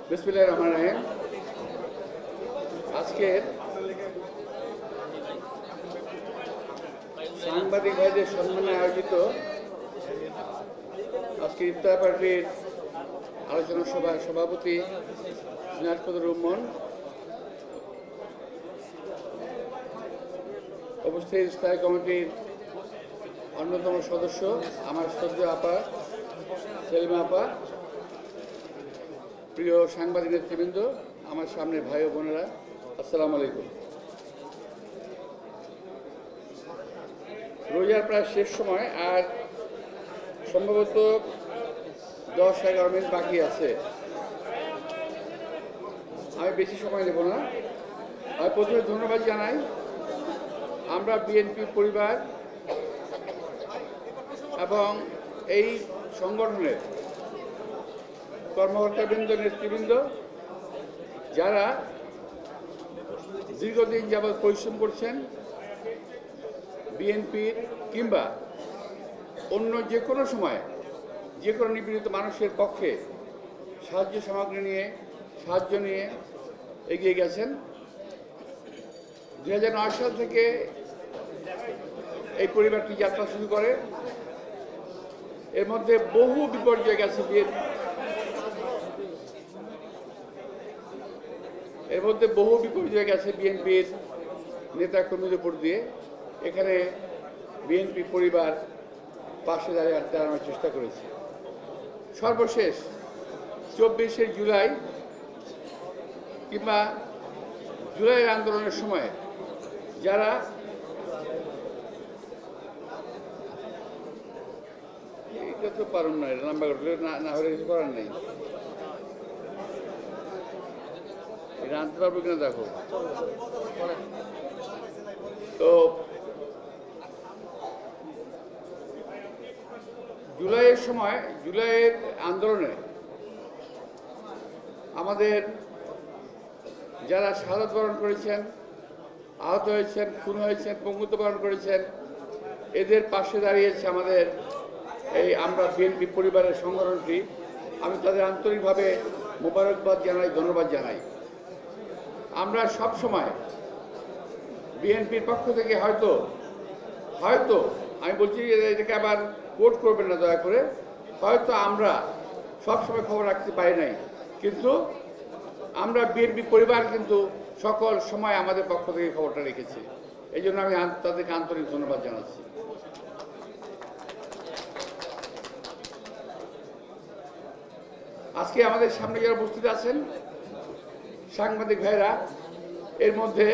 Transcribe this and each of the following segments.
বিসমিল্লাহির রহমানির রহিম। আজকের সাংবাদিক ভাইদের সম্মানে আয়োজিত আজকে ইফতার পার্টির আলোচনা সভার সভাপতি সিনাত কদর রহমান, উপস্থিত স্থায়ী কমিটির অন্যতম সদস্য আমার শ্রদ্ধেয় আপা সেলিমা আপা, প্রিয় সাংবাদিক নেতৃবৃন্দ, আমার সামনে ভাই ও বোনেরা, আসসালামু আলাইকুম। রোজার প্রায় শেষ সময়, আর সম্ভবত 10-11 মিনিট বাকি আছে। আমি বেশি সময় নেব না। আমি প্রথমে ধন্যবাদ জানাই আমরা বিএনপি পরিবার এবং এই সংগঠনের কর্মকর্তাবৃন্দ, নেতৃবৃন্দ যারা দীর্ঘদিন যাবৎ পরিশ্রম করছেন বিএনপির কিংবা অন্য যে কোনো সময় যে কোনো নিপীড়িত মানুষের পক্ষে সাহায্য নিয়ে এগিয়ে গেছেন। 2009 সাল থেকে এই পরিবারটি যাত্রা শুরু করে। এর মধ্যে বহু বিপর্যয় গেছে বিএনপির নেতা কর্মীদের উপর দিয়ে। এখানে বিএনপি পরিবার পাশে দাঁড়ানোর চেষ্টা করেছে। সর্বশেষ 24শে জুলাই কিংবা জুলাইয়ের আন্দোলনের সময় যারা এটা তো পারুন না, লম্বা করলে না হলে কিছু করার নেই। এটা আনতে পারবো কিনা দেখো। তো জুলাইয়ের আন্দোলনে আমাদের যারা শাহাদাত বরণ করেছেন, আহত হয়েছেন, খুন হয়েছেন, পঙ্গুত্ব বরণ করেছেন, এদের পাশে দাঁড়িয়েছে আমাদের এই আমরা বিএনপি পরিবারের সংগঠনটি। আমি তাদের আন্তরিকভাবে মোবারকবাদ জানাই, ধন্যবাদ জানাই। আমরা সব সময় বিএনপির পক্ষ থেকে হয়তো আমি বলছি এটাকে আবার কোট করবেন না দয়া করে, হয়তো আমরা সবসময় খবর রাখতে পারি নাই, কিন্তু আমরা বিএনপি পরিবার কিন্তু সকল সময় আমাদের পক্ষ থেকে খবরটা রেখেছি। এই জন্য আমি তাদেরকে আন্তরিক ধন্যবাদ জানাচ্ছি। আজকে আমাদের সামনে যারা উপস্থিত আছেন সাংবাদিক ভাইরা, এর মধ্যে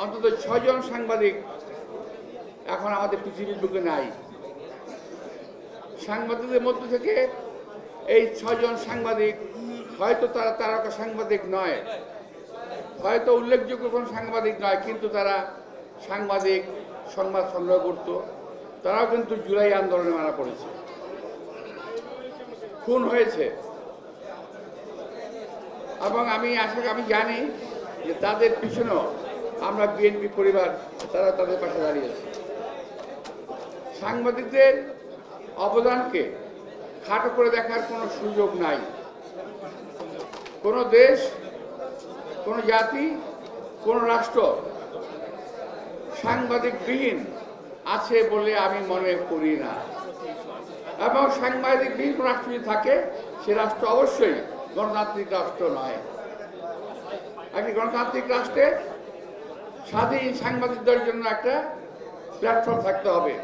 অন্তত 6 জন সাংবাদিক এখন আমাদের পৃথিবীর বুকে নাই। সাংবাদিকদের মধ্য থেকে এই 6 জন সাংবাদিক হয়তো তারা তারকা সাংবাদিক নয়, হয়তো উল্লেখযোগ্য কোনো সাংবাদিক নয়, কিন্তু তারা সংবাদ সংগ্রহ করত। তারাও কিন্তু জুলাই আন্দোলনে মারা পড়েছে, খুন হয়েছে। এবং আমি জানি যে তাদের পিছনেও আমরা বিএনপি পরিবার তারা তাদের পাশে দাঁড়িয়েছে। সাংবাদিকদের অবদানকে খাটো করে দেখার কোনো সুযোগ নাই। কোনো দেশ, কোনো জাতি, কোনো রাষ্ট্র সাংবাদিকবিহীন আছে বলে আমি মনে করি না। এবং সাংবাদিকবিহীন রাষ্ট্র যদি থাকে, সে রাষ্ট্র অবশ্যই গণতান্ত্রিক রাষ্ট্র নয়। একটি গণতান্ত্রিক রাষ্ট্রে স্বাধীন সাংবাদিকদের জন্য একটা প্ল্যাটফর্ম থাকতে হবে।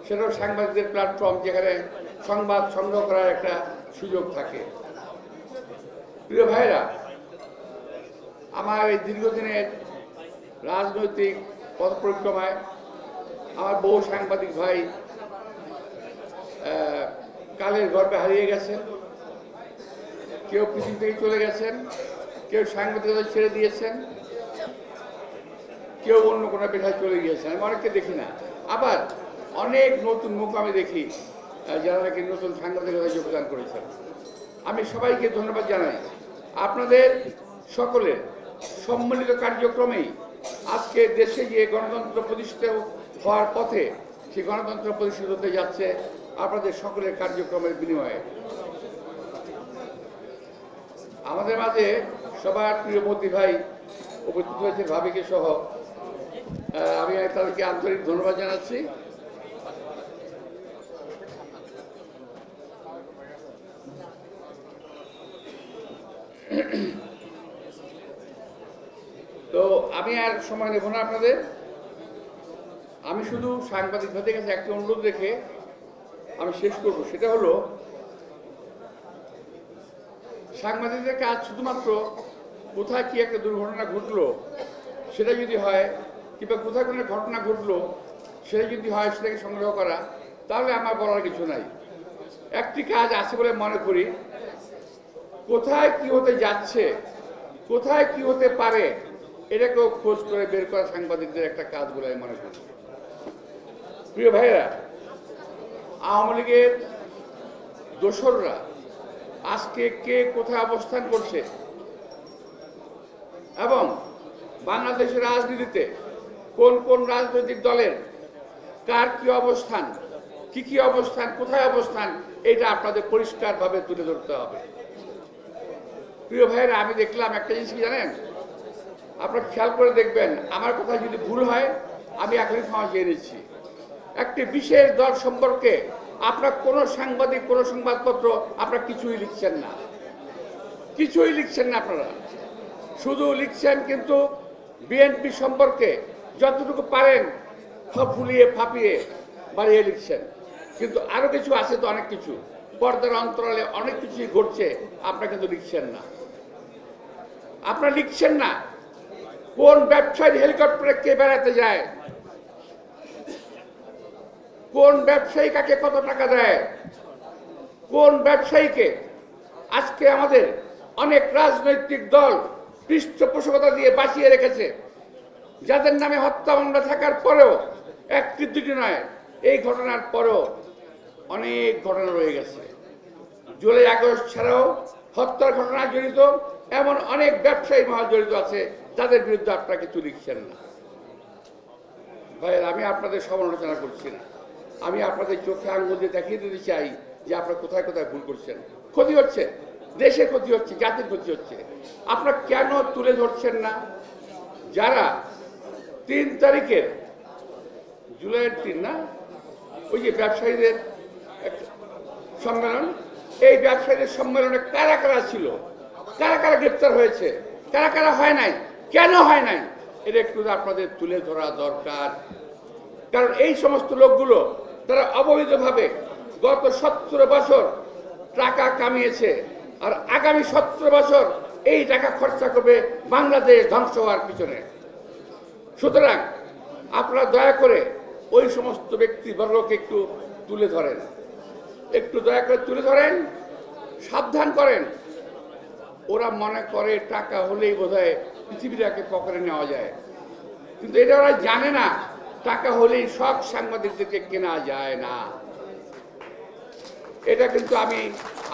সেটাও সাংবাদিকদের প্ল্যাটফর্ম, যেখানে সংবাদ সংগ্রহ করার একটা সুযোগ থাকে। প্রিয় ভাইরা, আমার এই দীর্ঘদিনের রাজনৈতিক পথ পরিক্রমায় আমার বহু সাংবাদিক ভাই কালের গর্ভে হারিয়ে গেছেন। কেউ পৃথিবী থেকে চলে গেছেন, কেউ সাংবাদিকতা ছেড়ে দিয়েছেন, কেউ অন্য কোনো পেশায় চলে গিয়েছেন। আমি অনেককে দেখি না। আবার অনেক নতুন মুখ আমি দেখি যারা নাকি নতুন সাংবাদিকতায় যোগদান করেছেন। আমি সবাইকে ধন্যবাদ জানাই। আপনাদের সকলের সম্মিলিত কার্যক্রমেই আজকে দেশে যে গণতন্ত্র প্রতিষ্ঠিত হওয়ার পথে, সেই গণতন্ত্র প্রতিষ্ঠিত হতে যাচ্ছে আপনাদের সকলের কার্যক্রমের বিনিময়ে। আমাদের মাঝে সবার প্রিয় মোদি ভাই উপস্থিত হয়েছে, ভাবিকে সহ। আমি তাদেরকে আন্তরিক ধন্যবাদ জানাচ্ছি। তো আমি আর সময় নেব না আপনাদের। আমি শুধু সাংবাদিক ভাইদের কাছে একটা অনুরোধ রেখে আমি শেষ করব। সেটা হলো, সাংবাদিকদের কাজ শুধুমাত্র কোথায় কি একটা দুর্ঘটনা ঘটলো সেটা যদি হয়, কিংবা কোথায় কোনো ঘটনা ঘটলো সেটা যদি হয়, সেটাকে সংগ্রহ করা, তাহলে আমার বলার কিছু নাই। একটি কাজ আছে বলে মনে করি, কোথায় কি হতে যাচ্ছে, কোথায় কি হতে পারে, এটাকেও খোঁজ করে বের করা সাংবাদিকদের একটা কাজ বলে আমি মনে করি। প্রিয় ভাইরা, আওয়ামী লীগের দোসররা আজকে কে কোথায় অবস্থান করছে এবং বাংলাদেশের রাজনীতিতে কোন কোন রাজনৈতিক দলের কার কি অবস্থান, কি অবস্থান, কোথায় অবস্থান, এটা আপনাদের পরিষ্কারভাবে তুলে ধরতে হবে। প্রিয় ভাইয়েরা, আমি দেখলাম একটা জিনিস কি জানেন, আপনারা খেয়াল করে দেখবেন, আমার কথা যদি ভুল হয় আমি এখনই ক্ষমা চেয়ে নিচ্ছি। একটি বিশেষ দল সম্পর্কে আপনার কোনো সাংবাদিক, কোনো সংবাদপত্র আপনারা কিছুই লিখছেন না, কিছুই লিখছেন না। আপনারা শুধু লিখছেন কিন্তু বিএনপি সম্পর্কে যতটুকু পারেন ফুলিয়ে ফাঁপিয়ে বাড়িয়ে লিখছেন, কিন্তু আরো কিছু আছে তো, অনেক কিছু পর্দার অন্তরালে অনেক কিছুই ঘটছে, আপনারা কিন্তু লিখছেন না। আপনারা লিখছেন না কোন ব্যবসায়ী হেলিকপ্টারে কে বেড়াতে যায়, কোন ব্যবসায়ী কাকে কত টাকা দেয়, কোন ব্যবসায়ীকে আজকে আমাদের অনেক রাজনৈতিক দল পৃষ্ঠপোষকতা দিয়ে বাঁচিয়ে রেখেছে, যাদের নামে হত্যা মামলা থাকার পরেও, একটি দুটি নয়, এই ঘটনার পরেও অনেক ঘটনা রয়ে গেছে। জুলাই আগস্ট ছাড়াও হত্যার ঘটনায় জড়িত এমন অনেক ব্যবসায়ী মহল জড়িত আছে, যাদের বিরুদ্ধে আপনারা কিছু লিখছেন না। ভাইয়ের, আমি আপনাদের সমালোচনা করছি না, আমি আপনাদের চোখে আঙ্গুল দিয়ে দেখিয়ে দিতে চাই যে আপনারা কোথায় কোথায় ভুল করছেন। ক্ষতি হচ্ছে, দেশের ক্ষতি হচ্ছে, জাতির ক্ষতি হচ্ছে। আপনারা কেন তুলে ধরছেন না যারা 3 তারিখের, জুলাইয়ের 3 না, ওই যে ব্যবসায়ীদের সম্মেলন, এই ব্যবসায়ীদের সম্মেলনে কারা কারা ছিল, কারা কারা গ্রেপ্তার হয়েছে, কারা কারা হয় নাই, কেন হয় নাই, এটা একটু আপনাদের তুলে ধরা দরকার। কারণ এই সমস্ত লোকগুলো তারা অবৈধভাবে গত 17 বছর টাকা কামিয়েছে, আর আগামী 17 বছর এই টাকা খরচা করবে বাংলাদেশ ধ্বংস হওয়ার পিছনে। সুতরাং আপনারা দয়া করে ওই সমস্ত ব্যক্তিবর্গকে একটু তুলে ধরেন, একটু দয়া করে তুলে ধরেন, সাবধান করেন। ওরা মনে করে টাকা হলেই বোধহয় পৃথিবীটাকে পকেটে নেওয়া যায়, কিন্তু এটা ওরা জানে না, টাকা হলেই সব সাংবাদিকদেরকে কেনা যায় না। এটা কিন্তু আমি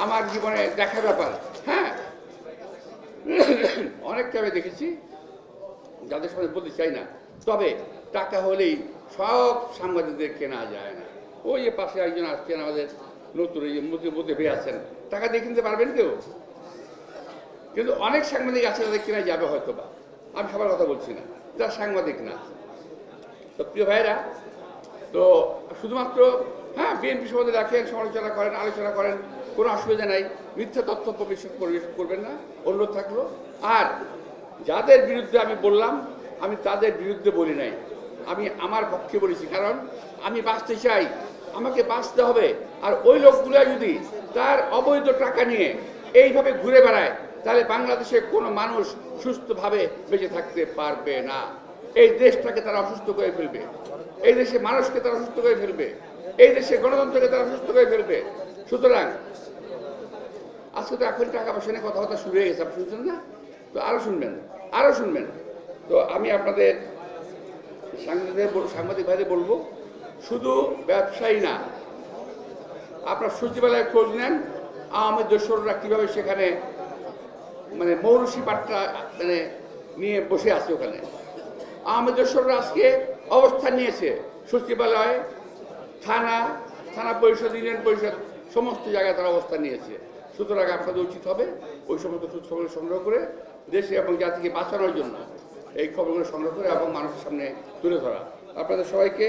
আমার জীবনে দেখার ব্যাপার। হ্যাঁ, অনেককে আমি দেখেছি, যাদের সাথে বলতে চাই না, তবে টাকা হলেই সব সাংবাদিকদের কেনা যায় না। ওই যে পাশে একজন আসছেন, আমাদের নতুন মধ্যে ভেয়ে আছেন, টাকা দিয়ে কিনতে পারবেন কেউ, কিন্তু অনেক সাংবাদিক আছে তাদের কেনা যাবে হয়তো বা, আমি সবার কথা বলছি না, যারা সাংবাদিক না। তো প্রিয় ভাইরা, তো শুধুমাত্র হ্যাঁ বিএনপি সম্বন্ধে রাখেন, সমালোচনা করেন, আলোচনা করেন, কোনো অসুবিধা নাই, মিথ্যা তথ্য পরিবেশ করবেন না, অনুরোধ থাকলো। আর যাদের বিরুদ্ধে আমি বললাম, আমি তাদের বিরুদ্ধে বলি নাই, আমি আমার পক্ষে বলেছি, কারণ আমি বাঁচতে চাই, আমাকে বাঁচতে হবে। আর ওই লোকগুলো যদি তার অবৈধ টাকা নিয়ে এইভাবে ঘুরে বেড়ায়, তাহলে বাংলাদেশে কোনো মানুষ সুস্থভাবে বেঁচে থাকতে পারবে না। এই দেশটাকে তারা অসুস্থ করে ফেলবে, এই দেশে মানুষকে তারা অসুস্থ করে ফেলবে, এই দেশে গণতন্ত্রকে তারা অসুস্থ করে ফেলবে। সুতরাং আজকে তো এখন টাকা পয়সা নিয়ে কথাবার্তা শুরু হয়ে গেছে, আপনি শুনছেন না? তো আরো শুনবেন, আরো শুনবেন। তো আমি আপনাদের সাংবাদিক ভাইদের বলবো, শুধু ব্যবসায়ী না, আপনার সচিবালয়ে খোঁজ নেন, আওয়ামী দোসররা কিভাবে সেখানে মানে মৌরসি পাট্টা মানে নিয়ে বসে আছে ওখানে। আওয়ামী দোসররা আজকে অবস্থান নিয়েছে সচিবালয়, থানা পরিষদ, ইউনিয়ন পরিষদ, সমস্ত জায়গায় তারা অবস্থান নিয়েছে। সুতরাং আপনাদের উচিত হবে ওই সমস্ত খবর সংগ্রহ করে দেশে এবং জাতিকে বাঁচানোর জন্য এই খবরগুলো সংগ্রহ করে এবং মানুষের সামনে তুলে ধরা। আপনাদের সবাইকে